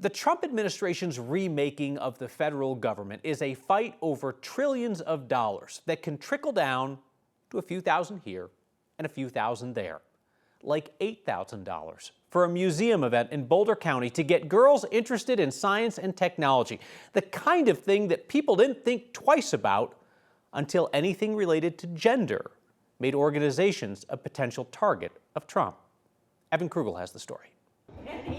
The Trump administration's remaking of the federal government is a fight over trillions of dollars that can trickle down to a few thousand here and a few thousand there, like $8,000 for a museum event in Boulder County to get girls interested in science and technology, the kind of thing that people didn't think twice about until anything related to gender made organizations a potential target of Trump. Evan Krugel has the story.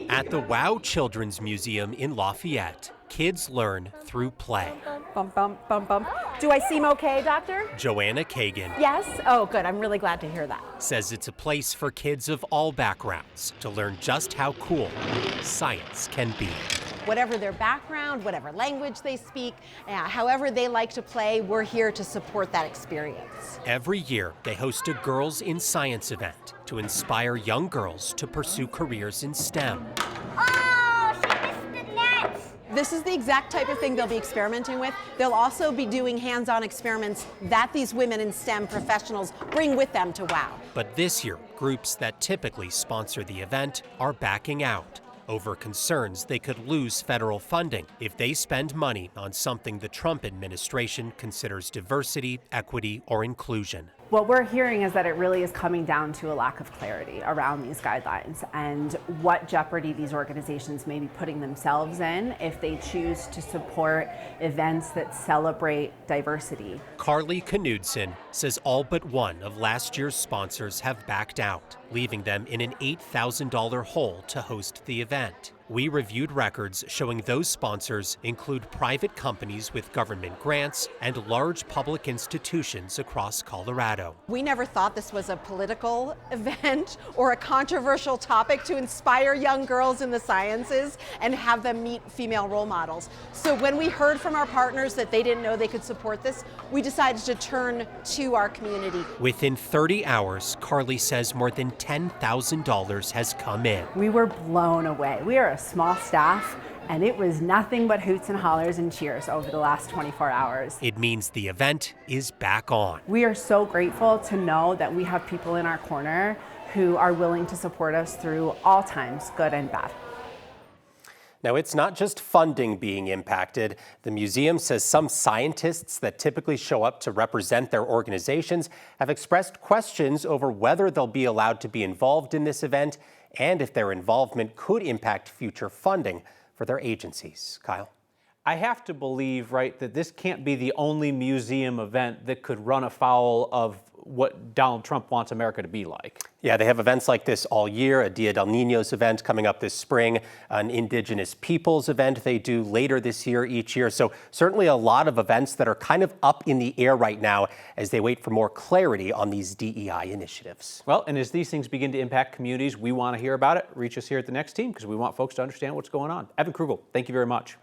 At the WOW Children's Museum in Lafayette, kids learn through play. Bump, bump, bump, bump. Do I seem okay, doctor? Joanna Kagan Yes? Oh, good. I'm really glad to hear that. says it's a place for kids of all backgrounds to learn just how cool science can be. Whatever their background, whatever language they speak, however they like to play, we're here to support that experience. Every year, they host a Girls in Science event to inspire young girls to pursue careers in STEM. Oh, she missed the net! This is the exact type of thing they'll be experimenting with. They'll also be doing hands-on experiments that these women in STEM professionals bring with them to WOW. But this year, groups that typically sponsor the event are backing out over concerns they could lose federal funding if they spend money on something the Trump administration considers diversity, equity, or inclusion. What we're hearing is that it really is coming down to a lack of clarity around these guidelines and what jeopardy these organizations may be putting themselves in if they choose to support events that celebrate diversity. Carly Knudsen says all but one of last year's sponsors have backed out, leaving them in an $8,000 hole to host the event. We reviewed records showing those sponsors include private companies with government grants and large public institutions across Colorado. We never thought this was a political event or a controversial topic to inspire young girls in the sciences and have them meet female role models. So when we heard from our partners that they didn't know they could support this, we decided to turn to our community. Within 30 hours, Carly says more than $10,000 has come in. We were blown away. We are a small staff, and it was nothing but hoots and hollers and cheers over the last 24 hours. It means the event is back on. We are so grateful to know that we have people in our corner who are willing to support us through all times, good and bad. Now, it's not just funding being impacted. The museum says some scientists that typically show up to represent their organizations have expressed questions over whether they'll be allowed to be involved in this event and if their involvement could impact future funding for their agencies. Kyle? I have to believe, right, that this can't be the only museum event that could run afoul of what Donald Trump wants America to be like. Yeah, they have events like this all year, a Dia del Niños event coming up this spring, an Indigenous Peoples event they do later this year each year. So certainly a lot of events that are kind of up in the air right now as they wait for more clarity on these DEI initiatives. Well, and as these things begin to impact communities, we want to hear about it. Reach us here at the Next Team because we want folks to understand what's going on. Evan Krugel, thank you very much.